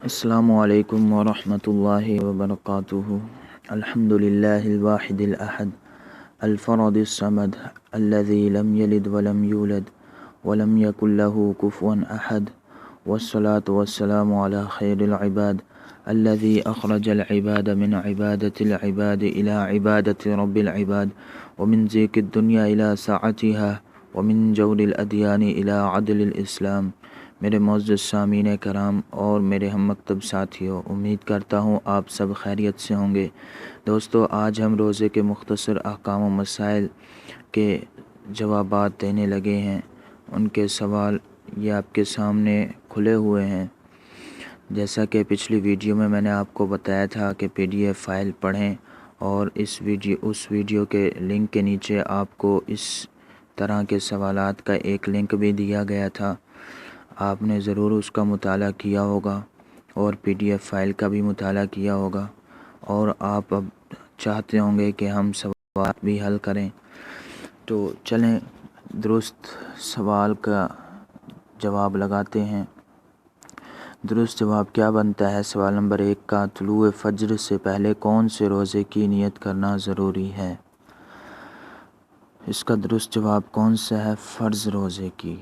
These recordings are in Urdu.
السلام علیکم ورحمۃ اللہ وبرکاتہ۔ الحمد للہ الواحد الأحد الفرد الصمد الذي لم يلد ولم يولد ولم يكن له كفوا أحد، والصلاة والسلام على خير العباد الذي أخرج العباد من عبادة العباد إلى عبادة رب العباد، ومن ضيق الدنيا إلى سعتها، ومن جور الأديان إلى عدل الإسلام۔ میرے معزز سامعین کرام اور میرے ہم مکتب ساتھیوں، امید کرتا ہوں آپ سب خیریت سے ہوں گے۔ دوستو، آج ہم روزے کے مختصر احکام و مسائل کے جوابات دینے لگے ہیں۔ ان کے سوال یہ آپ کے سامنے کھلے ہوئے ہیں۔ جیسا کہ پچھلی ویڈیو میں نے آپ کو بتایا تھا کہ PDF فائل پڑھیں، اور اس ویڈیو کے لنک کے نیچے آپ کو اس طرح کے سوالات کا ایک لنک بھی دیا گیا تھا۔ آپ نے ضرور اس کا مطالعہ کیا ہوگا اور PDF فائل کا بھی مطالعہ کیا ہوگا، اور آپ اب چاہتے ہوں گے کہ ہم سوالات بھی حل کریں۔ تو چلیں درست سوال کا جواب لگاتے ہیں۔ درست جواب کیا بنتا ہے؟ سوال نمبر 1 کا، طلوع فجر سے پہلے کون سے روزے کی نیت کرنا ضروری ہے؟ اس کا درست جواب کون سا ہے؟ فرض روزے کی۔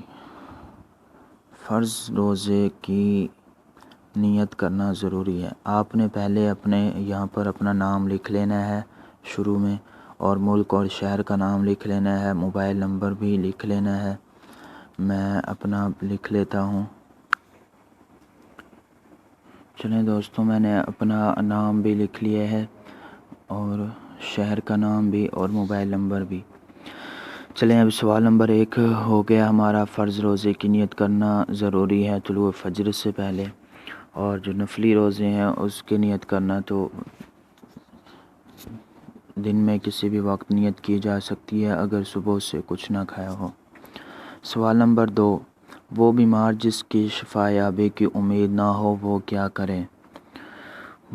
فرض روزے کی نیت کرنا ضروری ہے۔ آپ نے پہلے یہاں پر اپنا نام لکھ لینا ہے شروع میں، اور ملک اور شہر کا نام لکھ لینا ہے، موبائل نمبر بھی لکھ لینا ہے۔ میں اپنا لکھ لیتا ہوں۔ چلیں دوستوں، میں نے اپنا نام بھی لکھ لیا ہے، اور شہر کا نام بھی، اور موبائل نمبر بھی۔ چلیں اب سوال نمبر 1 ہو گیا ہمارا، فرض روزے کی نیت کرنا ضروری ہے طلوع فجر سے پہلے، اور جو نفلی روزے ہیں اس کی نیت کرنا تو دن میں کسی بھی وقت نیت کی جا سکتی ہے اگر صبح سے کچھ نہ کھایا ہو۔ سوال نمبر 2، وہ بیمار جس کی شفا یابی کی امید نہ ہو وہ کیا کرے؟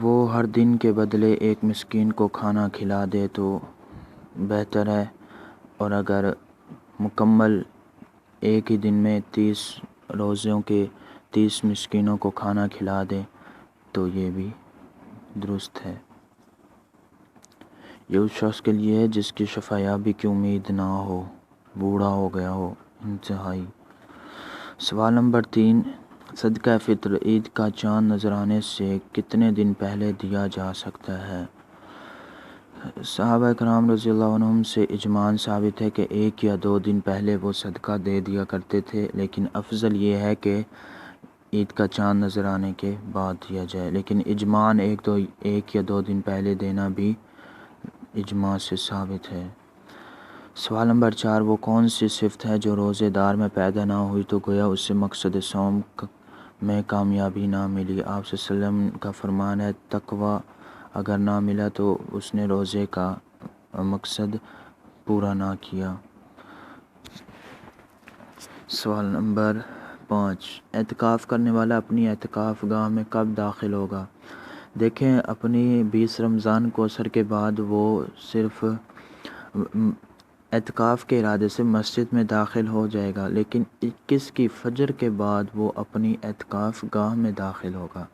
وہ ہر دن کے بدلے ایک مسکین کو کھانا کھلا دے تو بہتر ہے، اور اگر مکمل ایک ہی دن میں 30 روزوں کے 30 مسکینوں کو کھانا کھلا دے تو یہ بھی درست ہے۔ یہ اس شخص کے لیے ہے جس کی شفا یابی کی امید نہ ہو، بوڑھا ہو گیا ہو انتہائی۔ سوال نمبر 3، صدقہ فطر عید کا چاند نظر آنے سے کتنے دن پہلے دیا جا سکتا ہے؟ صحابہ کرام رضی اللہ عنہم سے اجماع ثابت ہے کہ 1 یا 2 دن پہلے وہ صدقہ دے دیا کرتے تھے، لیکن افضل یہ ہے کہ عید کا چاند نظر آنے کے بعد دیا جائے، لیکن اجماع 1 یا 2 دن پہلے دینا بھی اجماع سے ثابت ہے۔ سوال نمبر 4، وہ کون سی صفت ہے جو روزے دار میں پیدا نہ ہوئی تو گویا اسے مقصد صوم میں کامیابی نہ ملی؟ آپ صلی اللہ علیہ وسلم کا فرمان ہے، تقویٰ اگر نہ ملا تو اس نے روزے کا مقصد پورا نہ کیا۔ سوال نمبر 5، اعتکاف کرنے والا اپنی اعتکاف گاہ میں کب داخل ہوگا؟ دیکھیں، اپنی 20 رمضان کو عصر کے بعد وہ صرف اعتکاف کے ارادے سے مسجد میں داخل ہو جائے گا، لیکن 21 کی فجر کے بعد وہ اپنی اعتکاف گاہ میں داخل ہوگا۔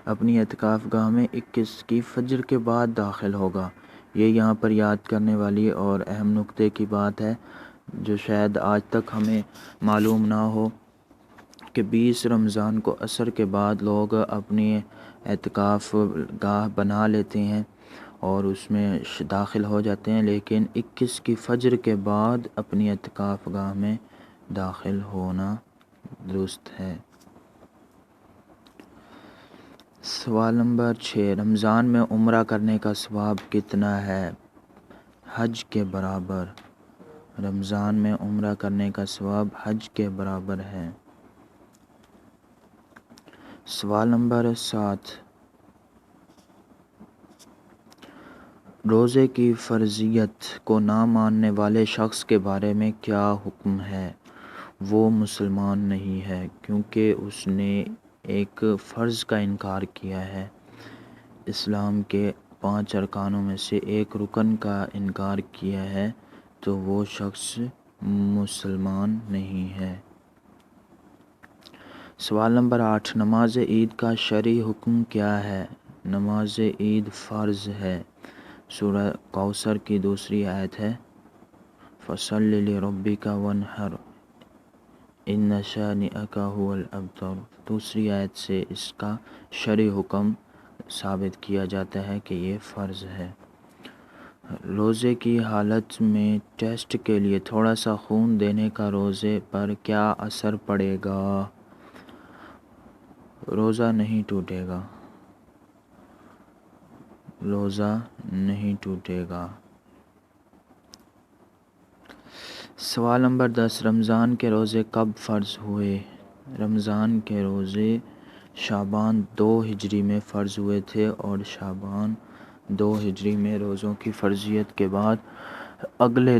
اپنی اعتکاف گاہ میں 21 کی فجر کے بعد داخل ہوگا۔ یہ یہاں پر یاد کرنے والی اور اہم نقطے کی بات ہے جو شاید آج تک ہمیں معلوم نہ ہو، کہ 20 رمضان کو عصر کے بعد لوگ اپنی اعتکاف گاہ بنا لیتے ہیں اور اس میں داخل ہو جاتے ہیں، لیکن 21 کی فجر کے بعد اپنی اعتکاف گاہ میں داخل ہونا درست ہے۔ سوال نمبر 6، رمضان میں عمرہ کرنے کا ثواب کتنا ہے؟ حج کے برابر۔ رمضان میں عمرہ کرنے کا ثواب حج کے برابر ہے۔ سوال نمبر 7، روزے کی فرضیت کو نہ ماننے والے شخص کے بارے میں کیا حکم ہے؟ وہ مسلمان نہیں ہے کیونکہ اس نے ایک فرض کا انکار کیا ہے۔ اسلام کے 5 ارکانوں میں سے ایک رکن کا انکار کیا ہے تو وہ شخص مسلمان نہیں ہے۔ سوال نمبر 8، نماز عید کا شرعی حکم کیا ہے؟ نماز عید فرض ہے۔ سورہ کوثر کی دوسری آیت ہے فَصَلِّ لِرَبِّكَ وَانْحَرْ إِنَّ شَانِئَكَ هُوَ الْأَبْتَرُ۔ دوسری آیت سے اس کا شرعی حکم ثابت کیا جاتا ہے کہ یہ فرض ہے۔ روزے کی حالت میں ٹیسٹ کے لیے تھوڑا سا خون دینے کا روزے پر کیا اثر پڑے گا؟ روزہ نہیں ٹوٹے گا، روزہ نہیں ٹوٹے گا۔ سوال نمبر 10، رمضان کے روزے کب فرض ہوئے؟ رمضان کے روزے شعبان 2 ہجری میں فرض ہوئے تھے اور شعبان 2 ہجری میں روزوں کی فرضیت کے بعد اگلے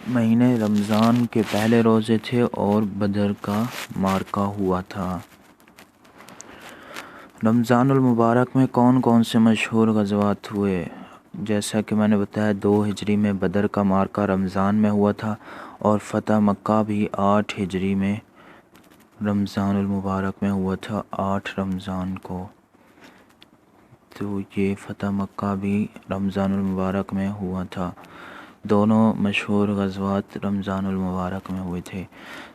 مہینے رمضان کے پہلے روزے تھے اور بدر کا معرکہ ہوا تھا۔ رمضان المبارک میں کون کون سے مشہور غزوات ہوئے؟ جیسا کہ میں نے بتایا 2 ہجری میں بدر کا معرکہ رمضان میں ہوا تھا اور فتح مکہ بھی 8 ہجری میں رمضان المبارک میں ہوا تھا، 8 رمضان کو۔ تو یہ فتح مکہ بھی رمضان المبارک میں ہوا تھا۔ دونوں مشہور غزوات رمضان المبارک میں ہوئے تھے۔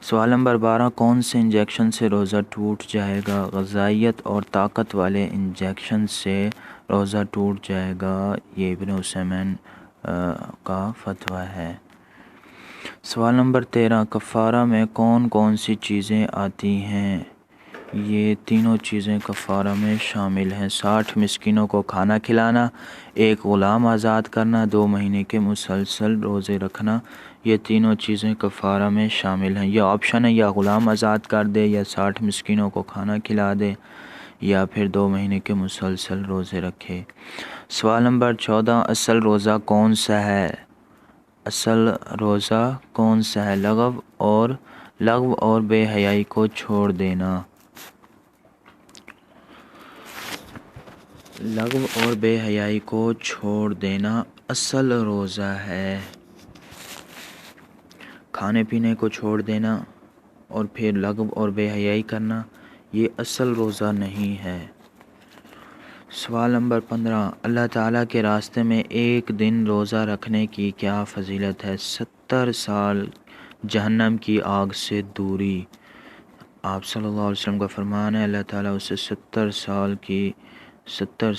سوال نمبر 12، کون سے انجیکشن سے روزہ ٹوٹ جائے گا؟ غذائیت اور طاقت والے انجیکشن سے روزہ ٹوٹ جائے گا، یہ ابن عثیمین کا فتویٰ ہے۔ سوال نمبر 13، کفارہ میں کون کون سی چیزیں آتی ہیں؟ یہ تینوں چیزیں کفارہ میں شامل ہیں۔ 60 مسکینوں کو کھانا کھلانا، 1 غلام آزاد کرنا، 2 مہینے کے مسلسل روزے رکھنا، یہ تینوں چیزیں کفارہ میں شامل ہیں۔ یہ آپشن ہے، یا غلام آزاد کر دے، یا 60 مسکینوں کو کھانا کھلا دے، یا پھر 2 مہینے کے مسلسل روزے رکھے۔ سوال نمبر 14، اصل روزہ کون سا ہے؟ اصل روزہ کون سا ہے؟ لغو اور بے حیائی کو چھوڑ دینا۔ لغو اور بے حیائی کو چھوڑ دینا اصل روزہ ہے۔ کھانے پینے کو چھوڑ دینا اور پھر لغو اور بے حیائی کرنا، یہ اصل روزہ نہیں ہے۔ سوال نمبر 15، اللہ تعالیٰ کے راستے میں ایک دن روزہ رکھنے کی کیا فضیلت ہے؟ 70 سال جہنم کی آگ سے دوری۔ آپ صلی اللہ علیہ وسلم کا فرمان ہے اللہ تعالیٰ اسے 70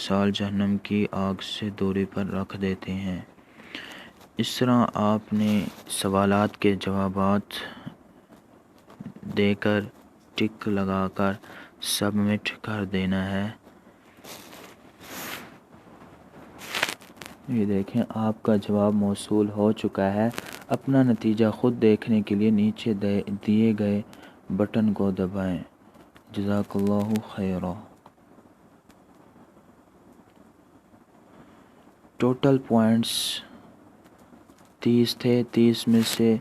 سال جہنم کی آگ سے دوری پر رکھ دیتے ہیں۔ اس طرح آپ نے سوالات کے جوابات دے کر ٹک لگا کر سبمٹ کر دینا ہے۔ یہ دیکھیں آپ کا جواب موصول ہو چکا ہے۔ اپنا نتیجہ خود دیکھنے کے لیے نیچے دیے گئے بٹن کو دبائیں۔ جزاک اللہ خیرا۔ ٹوٹل پوائنٹس 30 تھے، 30 میں سے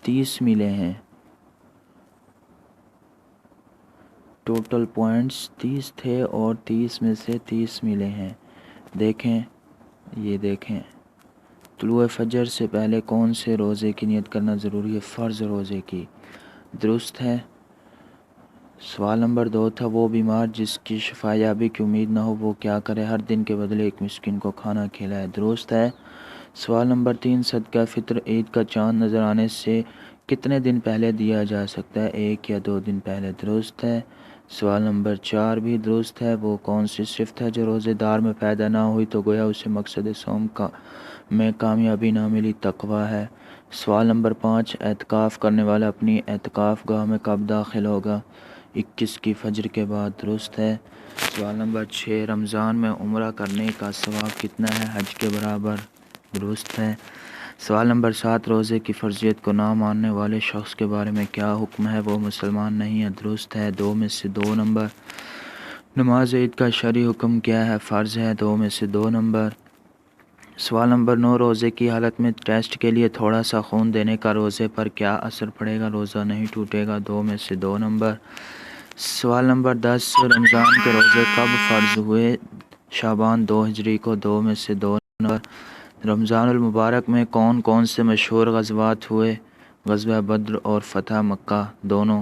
30 ملے ہیں۔ ٹوٹل پوائنٹس 30 تھے اور 30 میں سے 30 ملے ہیں۔ دیکھیں، یہ دیکھیں، طلوع فجر سے پہلے کون سے روزے کی نیت کرنا ضروری ہے؟ فرض روزے کی، درست ہے۔ سوال نمبر 2 تھا، وہ بیمار جس کی شفا یابی کی امید نہ ہو وہ کیا کرے؟ ہر دن کے بدلے 1 مسکین کو کھانا کھلائے، درست ہے۔ سوال نمبر 3، صدقہ فطر عید کا چاند نظر آنے سے کتنے دن پہلے دیا جا سکتا ہے؟ 1 یا 2 دن پہلے، درست ہے۔ سوال نمبر 4 بھی درست ہے۔ وہ کون سی صفت ہے جو روزے دار میں پیدا نہ ہوئی تو گویا اسے مقصد صوم میں کامیابی نہ ملی؟ تقویٰ ہے۔ سوال نمبر 5، اعتکاف کرنے والا اپنی اعتکاف گاہ میں کب داخل ہوگا؟ 21 کی فجر کے بعد، درست ہے۔ سوال نمبر 6، رمضان میں عمرہ کرنے کا ثواب کتنا ہے؟ حج کے برابر، درست ہے۔ سوال نمبر 7، روزے کی فرضیت کو نہ ماننے والے شخص کے بارے میں کیا حکم ہے؟ وہ مسلمان نہیں ہے، درست ہے۔ 2 میں سے 2 نمبر۔ نماز عید کا شرعی حکم کیا ہے؟ فرض ہے، 2 میں سے 2 نمبر۔ سوال نمبر 9، روزے کی حالت میں ٹیسٹ کے لیے تھوڑا سا خون دینے کا روزے پر کیا اثر پڑے گا؟ روزہ نہیں ٹوٹے گا، 2 میں سے 2 نمبر۔ سوال نمبر 10، رمضان کے روزے کب فرض ہوئے؟ شعبان 2 ہجری کو، 2 میں سے 2 نمبر۔ رمضان المبارک میں کون کون سے مشہور غزوات ہوئے؟ غزوہ بدر اور فتح مکہ دونوں،